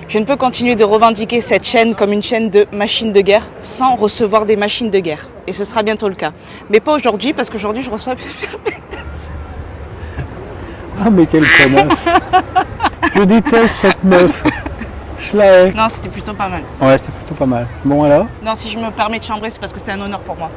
Je ne peux continuer de revendiquer cette chaîne comme une chaîne de machines de guerre sans recevoir des machines de guerre. Et ce sera bientôt le cas. Mais pas aujourd'hui, parce qu'aujourd'hui, je reçois... Ah, mais quelle connasse. Je déteste cette meuf. Je la hais. Non, c'était plutôt pas mal. Ouais, c'était plutôt pas mal. Bon, alors Non, si je me permets de chambrer, c'est parce que c'est un honneur pour moi.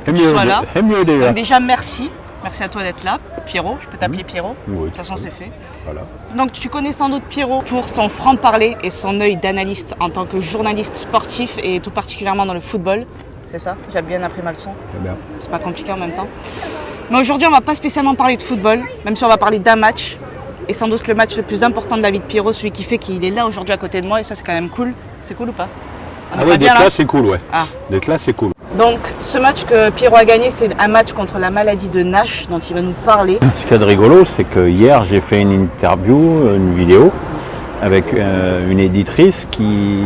C'est Que tu sois là. C'est mieux déjà. Donc déjà, merci. Merci à toi d'être là. Pierrot, je peux t'appeler Pierrot. Oui, De toute façon, c'est fait. Voilà. Donc tu connais sans doute Pierrot pour son franc-parler et son œil d'analyste en tant que journaliste sportif et tout particulièrement dans le football. C'est ça? J'ai bien appris ma leçon. C'est bien. C'est pas compliqué en même temps. Mais aujourd'hui, on va pas spécialement parler de football, même si on va parler d'un match. Et sans doute le match le plus important de la vie de Pierrot, celui qui fait qu'il est là aujourd'hui à côté de moi. Et ça, c'est quand même cool. C'est cool ou pas? On Ah est ouais, pas bien d'être là là, c'est cool, ouais. Ah. D'être là, c'est cool. Donc, ce match que Pierrot a gagné, c'est un match contre la maladie de Nash, dont il va nous parler. Ce qu'il y a de rigolo, c'est que hier, j'ai fait une interview, une vidéo, avec une éditrice qui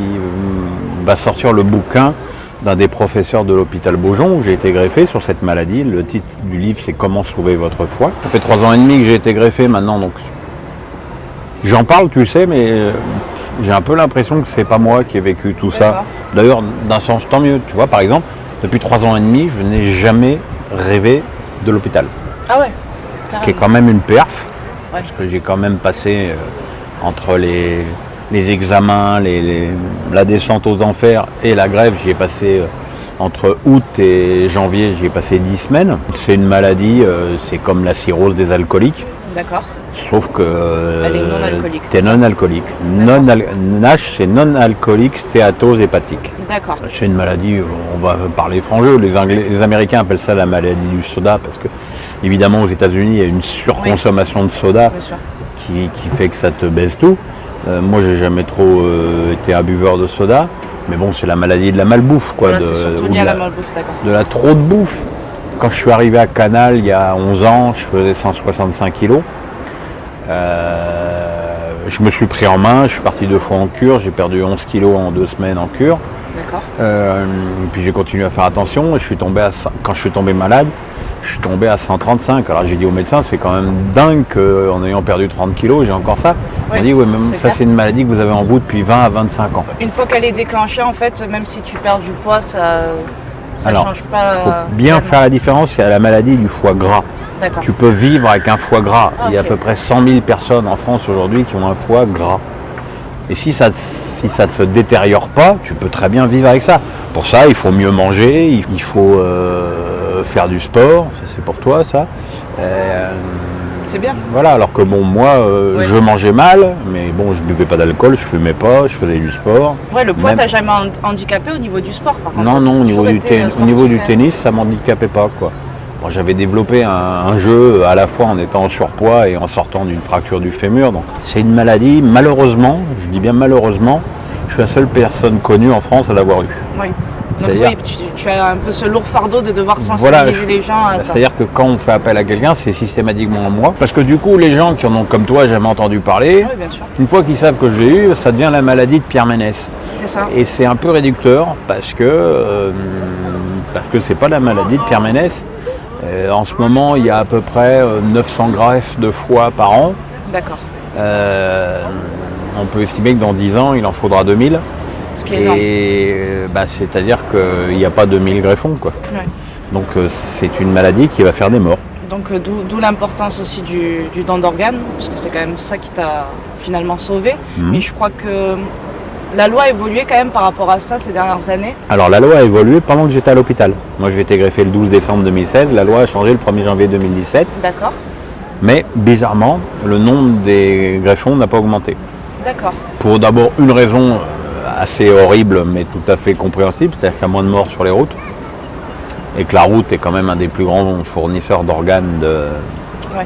va sortir le bouquin d'un des professeurs de l'hôpital Beaujon où j'ai été greffé sur cette maladie. Le titre du livre, c'est Comment sauver votre foie. Ça fait 3 ans et demi que j'ai été greffé maintenant, donc j'en parle, tu le sais, mais j'ai un peu l'impression que c'est pas moi qui ai vécu tout ça. D'ailleurs, d'un sens, tant mieux. Tu vois, par exemple, depuis 3 ans et demi, je n'ai jamais rêvé de l'hôpital. Ah ouais, Qui est quand même une perf, Ouais. parce que j'ai quand même passé entre les examens, la descente aux enfers et la grève, j'y ai passé entre août et janvier, j'y ai passé 10 semaines. C'est une maladie, c'est comme la cirrhose des alcooliques, D'accord. sauf que Elle est non-alcoolique, t'es c'est ça? non-alcoolique. NASH, c'est non-alcoolique stéatose hépatique. D'accord. C'est une maladie, on va parler franc-jeu, les Américains appellent ça la maladie du soda, parce que évidemment aux États-Unis il y a une surconsommation de soda Bien sûr. qui fait que ça te baisse tout. Moi j'ai jamais trop été un buveur de soda, mais bon c'est la maladie de la malbouffe, quoi, Voilà, c'est surtout lié à la malbouffe, d'accord. de la trop de bouffe. Quand je suis arrivé à Canal il y a 11 ans, je faisais 165 kilos. Je me suis pris en main, je suis parti 2 fois en cure, j'ai perdu 11 kilos en 2 semaines en cure. D'accord. Puis j'ai continué à faire attention et quand je suis tombé malade, je suis tombé à 135. Alors j'ai dit au médecin, c'est quand même dingue qu'en ayant perdu 30 kilos, j'ai encore ça. Ouais, On dit, ouais, même c'est ça clair. c'est une maladie que vous avez en vous depuis 20 à 25 ans. Une fois qu'elle est déclenchée, en fait, même si tu perds du poids, ça Alors, change pas. il faut bien tellement. faire la différence, il y a la maladie du foie gras. D'accord. Tu peux vivre avec un foie gras. Ah, Il y a à ok. peu près 100 000 personnes en France aujourd'hui qui ont un foie gras. Et si ça ne se détériore pas, tu peux très bien vivre avec ça. Pour ça, il faut mieux manger, il faut faire du sport, ça c'est pour toi ça. C'est bien. Voilà, alors que bon, moi, Ouais. je mangeais mal, mais bon, je buvais pas d'alcool, je fumais pas, je faisais du sport. Ouais, le poids Même- t'a jamais handicapé au niveau du sport, par contre. Non, au niveau, Toujours du, été, au sportif, niveau du quand même. tennis, ça m'handicapait pas, quoi. Bon, j'avais développé un jeu à la fois en étant en surpoids et en sortant d'une fracture du fémur. Donc c'est une maladie, malheureusement, je dis bien malheureusement, je suis la seule personne connue en France à l'avoir eu. Oui. Donc C'est-à-dire- oui, tu as un peu ce lourd fardeau de devoir sensibiliser Voilà, les gens à ça. c'est-à-dire que quand on fait appel à quelqu'un, c'est systématiquement moi. Parce que du coup, les gens qui en ont comme toi jamais entendu parler, Oui, bien sûr. une fois qu'ils savent que je l'ai eu, ça devient la maladie de Pierre Ménès. C'est ça. Et c'est un peu réducteur parce que c'est pas la maladie de Pierre Ménès. En ce moment, il y a à peu près 900 greffes de foie par an. D'accord. On peut estimer que dans 10 ans, il en faudra 2000. Ce qui est énorme. Et c'est-à-dire qu'il n'y a pas 2000 greffons, quoi. Ouais. Donc c'est une maladie qui va faire des morts. Donc d'où l'importance aussi du don d'organes, parce que c'est quand même ça qui t'a finalement sauvé. Mhm. Mais je crois que la loi a évolué quand même par rapport à ça ces dernières années. Alors la loi a évolué pendant que j'étais à l'hôpital. Moi j'ai été greffé le 12 décembre 2016, la loi a changé le 1er janvier 2017. D'accord. Mais bizarrement, le nombre des greffons n'a pas augmenté. D'accord. Pour d'abord une raison assez horrible mais tout à fait compréhensible, c'est-à-dire qu'il y a moins de morts sur les routes. Et que la route est quand même un des plus grands fournisseurs d'organes Ouais.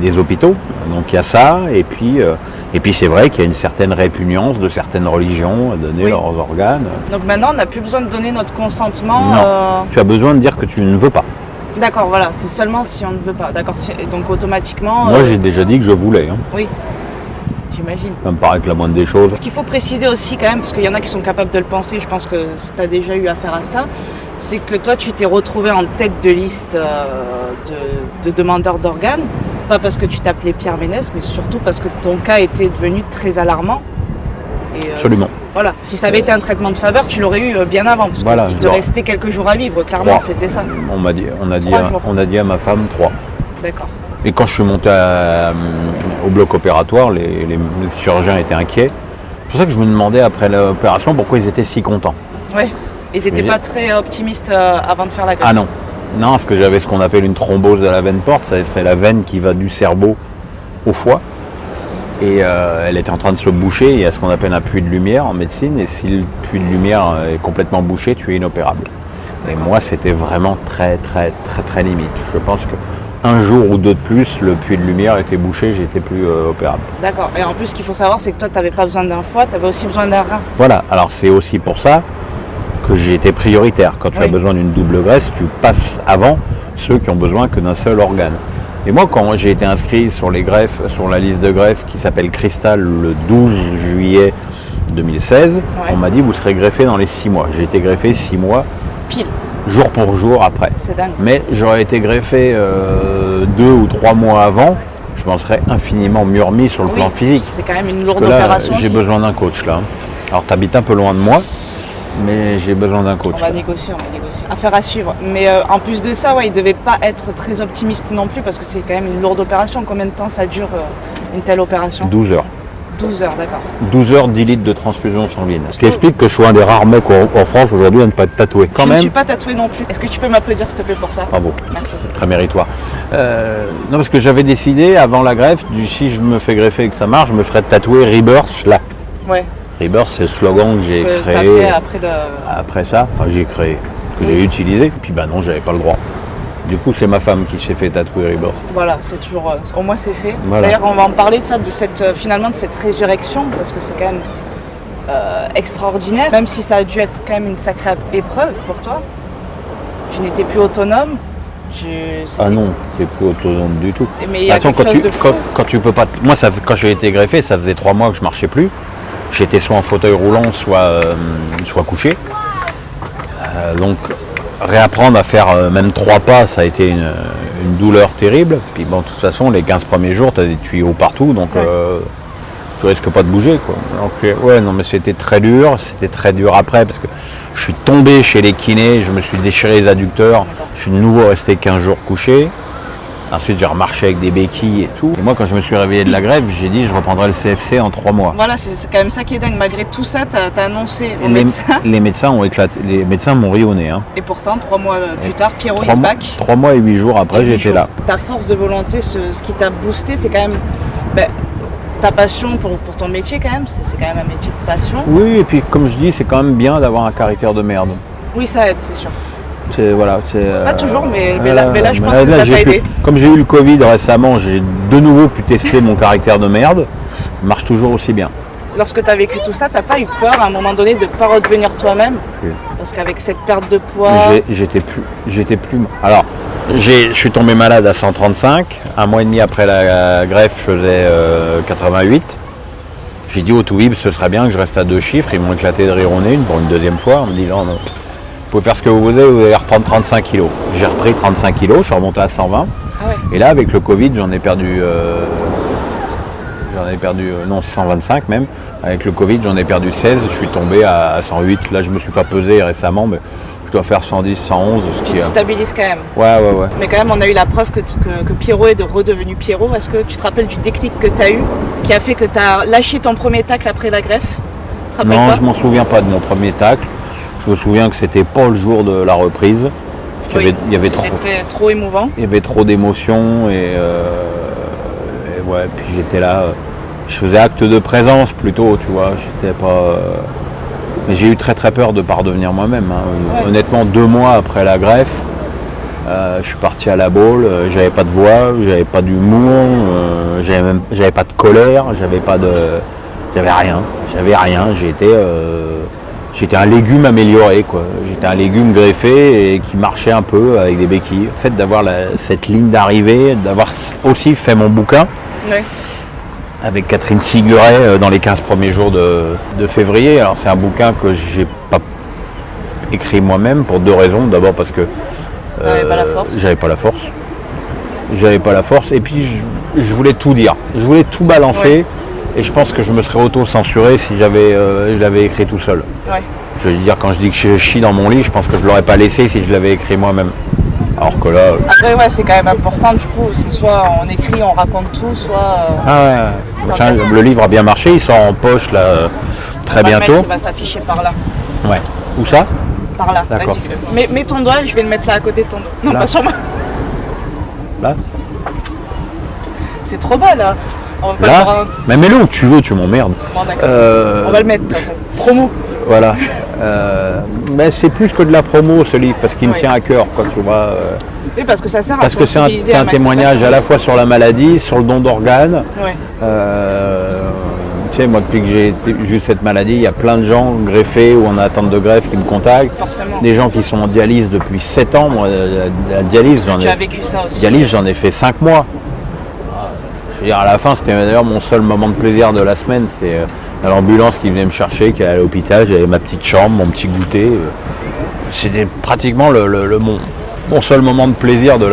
des hôpitaux. Donc il y a ça, et puis c'est vrai qu'il y a une certaine répugnance de certaines religions à donner Oui. leurs organes. Donc maintenant on n'a plus besoin de donner notre consentement. Non. Tu as besoin de dire que tu ne veux pas. D'accord, voilà, c'est seulement si on ne veut pas. D'accord. Donc automatiquement. Moi j'ai déjà dit que je voulais. Hein. Oui. J'imagine. Ça me paraît que la moindre des choses. Ce qu'il faut préciser aussi quand même, parce qu'il y en a qui sont capables de le penser, je pense que tu as déjà eu affaire à ça, c'est que toi tu t'es retrouvé en tête de liste de demandeurs d'organes, Pas parce que tu t'appelais Pierre Ménès, mais surtout parce que ton cas était devenu très alarmant. Et, Absolument. Voilà, si ça avait été un traitement de faveur, tu l'aurais eu bien avant, parce Voilà, qu'il te restait quelques jours à vivre, clairement, 3. c'était ça. On a dit à ma femme 3. D'accord. Et quand je suis monté au bloc opératoire, les chirurgiens étaient inquiets. C'est pour ça que je me demandais après l'opération pourquoi ils étaient si contents. Ouais, ils n'étaient pas très optimistes avant de faire la greffe. Ah non, non, parce que j'avais ce qu'on appelle une thrombose de la veine porte, c'est la veine qui va du cerveau au foie. Et elle était en train de se boucher, il y a ce qu'on appelle un puits de lumière en médecine, et si le puits de lumière est complètement bouché, tu es inopérable. Et moi, c'était vraiment très limite. Je pense qu'un jour ou deux de plus, le puits de lumière était bouché, j'étais plus opérable. D'accord, et en plus, ce qu'il faut savoir, c'est que toi, tu n'avais pas besoin d'un foie, tu avais aussi besoin d'un rein. Voilà, alors c'est aussi pour ça que j'ai été prioritaire. Quand tu as besoin d'une double greffe, tu passes avant ceux qui ont besoin que d'un seul organe. Et moi, quand j'ai été inscrit sur les greffes, sur la liste de greffes qui s'appelle Cristal le 12 juillet 2016, on m'a dit vous serez greffé dans les 6 mois. J'ai été greffé 6 mois. Pile. Jour pour jour après. C'est dingue. Mais j'aurais été greffé 2 ou 3 mois avant, je m'en serais infiniment mieux remis sur le plan physique. C'est quand même une lourde Parce que là, opération. J'ai besoin d'un coach là. Alors tu habites un peu loin de moi, mais j'ai besoin d'un coach. On va négocier. Affaire à suivre. Mais en plus de ça, il ne devait pas être très optimiste non plus parce que c'est quand même une lourde opération. Combien de temps ça dure une telle opération ? 12 heures. 12 heures, d'accord. 12 heures, 10 litres de transfusion sanguine. Ce qui explique que je suis un des rares mecs en France aujourd'hui à ne pas être tatoué. Je ne suis pas tatoué non plus. Est-ce que tu peux m'applaudir s'il te plaît pour ça ? Bravo. Merci. C'est très méritoire. Non, parce que j'avais décidé avant la greffe, si je me fais greffer et que ça marche, je me ferais tatouer Rebirth là. Ouais. Rebirth, c'est le slogan que j'ai créé après ça. Enfin, j'ai créé, que j'ai utilisé. Et puis non, j'avais pas le droit. Du coup, c'est ma femme qui s'est fait tatouer Rebirth. Voilà, c'est toujours. Au moins, c'est fait. Voilà. D'ailleurs, on va en parler de ça, finalement de cette résurrection, parce que c'est quand même extraordinaire. Même si ça a dû être quand même une sacrée épreuve pour toi. Tu n'étais plus autonome. Ah non, t'es plus autonome du tout. Mais il y a quelque chose de fou. Quand tu peux pas. Moi, quand j'ai été greffé, ça faisait 3 mois que je marchais plus. J'étais soit en fauteuil roulant, soit couché. Donc réapprendre à faire même 3 pas, ça a été une douleur terrible. Puis de toute façon, les 15 premiers jours, tu as des tuyaux partout, donc tu risques pas de bouger, quoi. Donc non, mais c'était très dur après, parce que je suis tombé chez les kinés, je me suis déchiré les adducteurs, je suis de nouveau resté 15 jours couché. Ensuite, j'ai remarché avec des béquilles et tout. Et moi, quand je me suis réveillé de la grève, j'ai dit je reprendrai le CFC en 3 mois. Voilà, c'est quand même ça qui est dingue. Malgré tout ça, t'as annoncé aux médecins. Les médecins ont éclaté. Les médecins m'ont ri au nez. Hein. Et pourtant, 3 mois plus tard, Pierrot is back. 3 mois et 8 jours après, j'étais là. Ta force de volonté, ce qui t'a boosté, c'est quand même ta passion pour ton métier quand même. C'est quand même un métier de passion. Oui, et puis comme je dis, c'est quand même bien d'avoir un caractère de merde. Oui, ça aide, c'est sûr. Pas toujours, mais là je pense que ça t'a aidé. Comme j'ai eu le Covid récemment, j'ai de nouveau pu tester mon caractère de merde. Il marche toujours aussi bien. Lorsque tu as vécu tout ça, t'as pas eu peur à un moment donné de ne pas redevenir toi-même ? Parce qu'avec cette perte de poids... J'étais plus... Alors, je suis tombé malade à 135. 1 mois et demi après la greffe, je faisais 88. J'ai dit au Toubib, ce serait bien que je reste à 2 chiffres. Ils m'ont éclaté de rire au nez pour une deuxième fois en me disant... Vous pouvez faire ce que vous voulez, vous allez reprendre 35 kilos. J'ai repris 35 kilos, je suis remonté à 120. Ah ouais. Et là, avec le Covid, j'en ai perdu 125 même. Avec le Covid, j'en ai perdu 16, je suis tombé à 108. Là, je ne me suis pas pesé récemment, mais je dois faire 110, 111. Tu te stabilises quand même. Ouais. Mais quand même, on a eu la preuve que Pierrot est redevenu Pierrot. Est-ce que tu te rappelles du déclic que tu as eu, qui a fait que tu as lâché ton premier tacle après la greffe ? Non, je ne m'en souviens pas de mon premier tacle. Je me souviens que c'était pas le jour de la reprise. Il y avait trop émouvant. Il y avait trop d'émotions et puis j'étais là. Je faisais acte de présence plutôt, tu vois. J'étais pas. Mais j'ai eu très peur de ne pas redevenir moi-même. Hein. Ouais. Honnêtement, 2 mois après la greffe, je suis parti à la boule. J'avais pas de voix, j'avais pas d'humour, j'avais pas de colère, j'avais rien. J'étais un légume amélioré, quoi. J'étais un légume greffé et qui marchait un peu avec des béquilles. Le fait d'avoir cette ligne d'arrivée, d'avoir aussi fait mon bouquin avec Catherine Siguret dans les 15 premiers jours de février. Alors c'est un bouquin que j'ai pas écrit moi-même pour 2 raisons. D'abord parce que j'avais pas la force. j'avais pas la force. Et puis je voulais tout dire, je voulais tout balancer. Et je pense que je me serais auto-censuré si je l'avais écrit tout seul. Ouais. Je veux dire, quand je dis que je chie dans mon lit, je pense que je l'aurais pas laissé si je l'avais écrit moi-même. Alors que là... Après, ouais, c'est quand même important, du coup, c'est soit on écrit, on raconte tout, soit... Ah ouais, tiens, le livre a bien marché, il sort en poche là, très bientôt. Il va s'afficher par là. Ouais. Où ça? Par là. D'accord. Vas-y, mets ton doigt, je vais le mettre là à côté de ton dos. Non, là. pas sur moi. Là. C'est trop bas là. On va pas là. le faire. Mais mets-le où tu veux, tu m'emmerdes. Bon, d'accord. On va le mettre de toute façon. Promo. Voilà. Mais c'est plus que de la promo ce livre parce qu'il me tient à cœur, quoi, tu vois. Oui, parce que ça sert à parce que c'est un témoignage à la fois sur la maladie, sur le don d'organes. Ouais. Tu sais, moi depuis que j'ai eu cette maladie, il y a plein de gens greffés ou en attente de greffe qui me contactent. Forcément. Des gens qui sont en dialyse depuis 7 ans. Moi, la dialyse, tu as vécu ça aussi. Dialyse, j'en ai fait 5 mois. Je veux dire, à la fin, c'était d'ailleurs mon seul moment de plaisir de la semaine. C'est l'ambulance qui venait me chercher, qui allait à l'hôpital. J'avais ma petite chambre, mon petit goûter. C'était pratiquement mon seul moment de plaisir de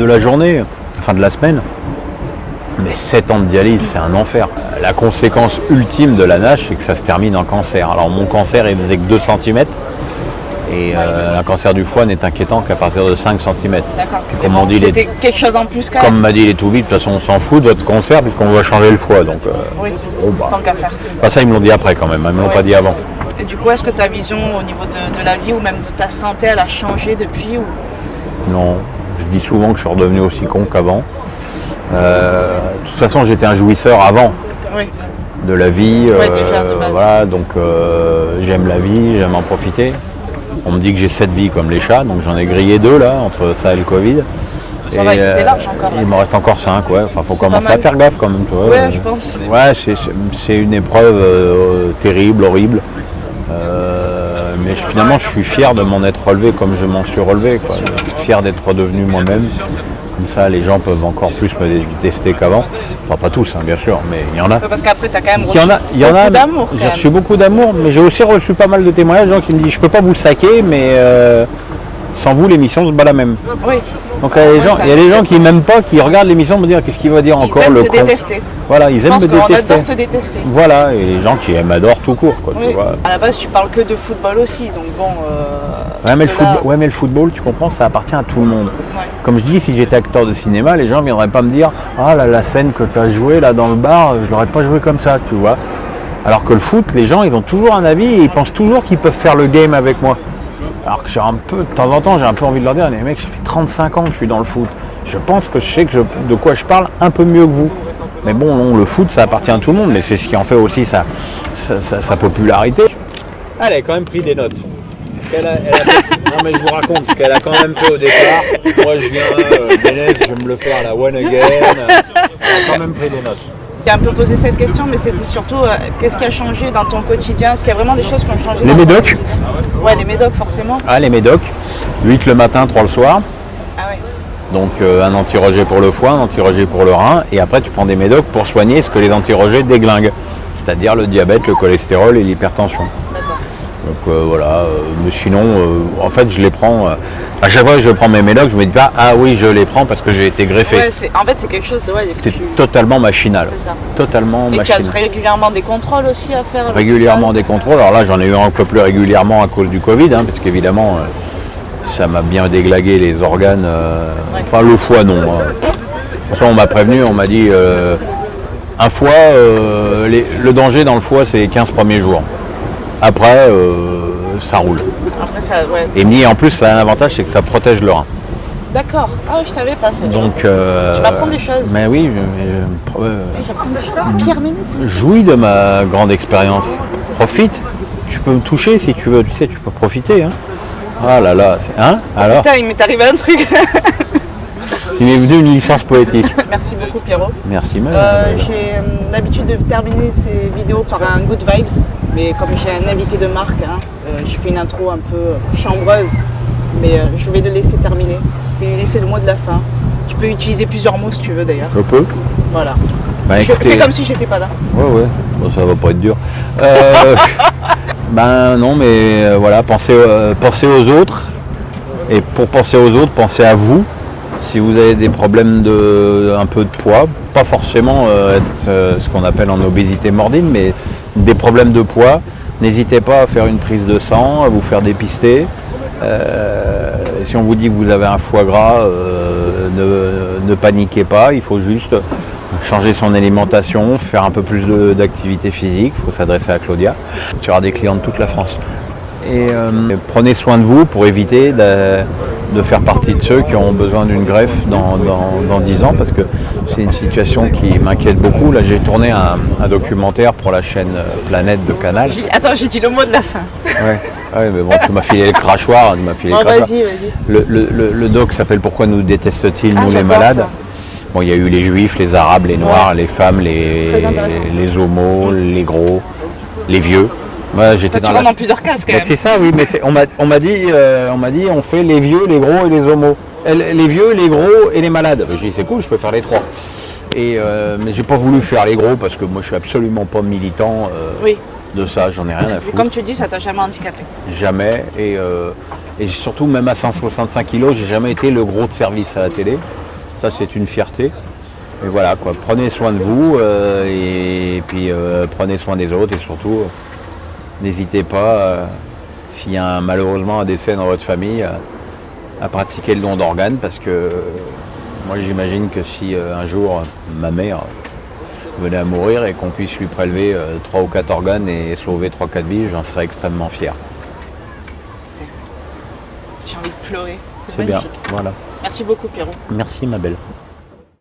la journée, enfin de la semaine. Mais 7 ans de dialyse, c'est un enfer. La conséquence ultime de la NASH, c'est que ça se termine en cancer. Alors mon cancer, il faisait que 2 cm. Et un cancer du foie n'est inquiétant qu'à partir de 5 cm. D'accord. Comme on dit, c'était quelque chose en plus quand même. Comme m'a dit les Toubis, de toute façon on s'en fout de votre cancer puisqu'on va changer le foie. Donc, oui, tant qu'à faire. Ça ils me l'ont dit après quand même, ils ne me l'ont pas dit avant. Et du coup, est-ce que ta vision au niveau de la vie ou même de ta santé, elle a changé depuis ou... Non, je dis souvent que je suis redevenu aussi con qu'avant. De toute façon j'étais un jouisseur avant. Oui. De la vie. Déjà, de base. Voilà, donc j'aime la vie, j'aime en profiter. On me dit que j'ai 7 vies comme les chats, donc j'en ai grillé 2 là, entre ça et le Covid. Ça va, t'es large encore. Il m'en reste encore 5, ouais. Enfin, faut commencer à faire gaffe quand même, toi. Ouais, je pense. Ouais, c'est une épreuve terrible, horrible. Mais finalement, je suis fier de m'en être relevé comme je m'en suis relevé, quoi. Je suis fier d'être redevenu moi-même. Comme ça, les gens peuvent encore plus me détester qu'avant. Enfin, pas tous, hein, bien sûr, mais il y en a. Parce qu'après, tu as quand même reçu beaucoup d'amour. J'ai reçu beaucoup d'amour, mais j'ai aussi reçu pas mal de témoignages de gens qui me disent je peux pas vous saquer, mais sans vous, l'émission se bat la même. Oui. Donc il y a des gens qui m'aiment pas, qui regardent l'émission me dire qu'est-ce qu'il va dire encore le con. Ils aiment te détester. Voilà, ils aiment me détester. On adore te détester. Voilà, et les gens qui m'adorent tout court, quoi. Oui. Tu vois. À la base, tu parles que de football aussi, donc bon. Mais le football, tu comprends, ça appartient à tout le monde. Ouais. Comme je dis, si j'étais acteur de cinéma, les gens ne viendraient pas me dire ah là, la scène que tu as jouée là dans le bar, je l'aurais pas joué comme ça, tu vois. Alors que le foot, les gens, ils ont toujours un avis et ils pensent toujours qu'ils peuvent faire le game avec moi. Alors que de temps en temps, j'ai un peu envie de leur dire, les mecs, ça fait 35 ans que je suis dans le foot. Je pense que je sais de quoi je parle un peu mieux que vous. Mais bon, non, le foot, ça appartient à tout le monde, mais c'est ce qui en fait aussi sa popularité. Elle a quand même pris des notes. Non mais je vous raconte ce qu'elle a quand même fait au départ. Moi je viens d'Élève, je vais me le faire à la one again. Elle a quand même pris des notes. J'ai un peu posé cette question, mais c'était surtout qu'est-ce qui a changé dans ton quotidien? Est-ce qu'il y a vraiment des choses qui ont changé? Les médocs. Ouais, les médocs forcément. Ah, les médocs. 8 le matin, 3 le soir. Ah ouais. Donc un anti-rejet pour le foie, un anti-rejet pour le rein, et après tu prends des médocs pour soigner ce que les anti-rejets déglinguent, c'est-à-dire le diabète, le cholestérol et l'hypertension. D'accord. Donc voilà, mais sinon, en fait je les prends, à chaque fois que je prends mes médocs, je me dis pas ah oui je les prends parce que j'ai été greffé. Ouais, en fait c'est quelque chose, c'est totalement machinal. C'est ça. Totalement machinal. Et tu as régulièrement des contrôles aussi à faire? Régulièrement des contrôles, alors là j'en ai eu un peu plus régulièrement à cause du Covid, hein, parce qu'évidemment ça m'a bien déglagué les organes, enfin le foie non. Pour ça on m'a prévenu, on m'a dit un foie, le danger dans le foie c'est les 15 premiers jours. Après ça roule. Après ça, ouais. Et en plus ça a un avantage, c'est que ça protège le rein. D'accord, ah je savais pas ça. Donc tu m'apprends des choses. Mais oui, j'apprends des choses. Pierre Ménez. Jouis de ma grande expérience. Profite. Tu peux me toucher si tu veux, tu sais, tu peux profiter. Hein. Ah là là, hein alors. Putain, il m'est arrivé un truc. Il m'est venu une licence poétique. Merci beaucoup Pierrot. Merci madame. J'ai l'habitude de terminer ces vidéos par un good vibes, mais comme j'ai un invité de marque, j'ai fait une intro un peu chambreuse, mais je vais le laisser terminer. Je vais lui laisser le mot de la fin. Tu peux utiliser plusieurs mots si tu veux d'ailleurs. Je peux. Voilà. Bah, je fais comme si j'étais pas là. Ouais, bon, ça va pas être dur. Ben non, mais voilà, pensez aux autres. Et pour penser aux autres, pensez à vous. Si vous avez des problèmes un peu de poids, pas forcément être ce qu'on appelle en obésité morbide, mais des problèmes de poids, n'hésitez pas à faire une prise de sang, à vous faire dépister. Si on vous dit que vous avez un foie gras, ne paniquez pas, il faut juste changer son alimentation, faire un peu plus d'activité physique, il faut s'adresser à Claudia. Tu auras des clients de toute la France. Et prenez soin de vous pour éviter de faire partie de ceux qui auront besoin d'une greffe dans 10 ans, parce que c'est une situation qui m'inquiète beaucoup. Là, j'ai tourné un documentaire pour la chaîne Planète de Canal. Attends, j'ai dit le mot de la fin. Ouais, mais bon, tu m'as filé le crachoir. Vas-y. Le doc s'appelle Pourquoi nous détestent-ils, nous les malades. Ça. Bon, il y a eu les juifs, les arabes, les noirs, les femmes, les homos, les gros, les vieux. Moi, j'étais dans plusieurs cases quand même. C'est ça, oui, mais on m'a dit on fait les vieux, les gros et les homos. Les vieux, les gros et les malades. J'ai dit c'est cool, je peux faire les trois. Mais j'ai pas voulu faire les gros parce que moi je suis absolument pas militant de ça, j'en ai rien à foutre. Comme tu dis, ça t'a jamais handicapé. Jamais. Et surtout même à 165 kg, j'ai jamais été le gros de service à la télé. Ça c'est une fierté. Et voilà quoi, prenez soin de vous et puis prenez soin des autres et surtout n'hésitez pas, s'il y a malheureusement un décès dans votre famille, à pratiquer le don d'organes parce que moi j'imagine que si un jour ma mère venait à mourir et qu'on puisse lui prélever 3 ou 4 organes et sauver 3-4 vies, j'en serais extrêmement fier. J'ai envie de pleurer, c'est bien, voilà. Merci beaucoup Pierrot. Merci ma belle.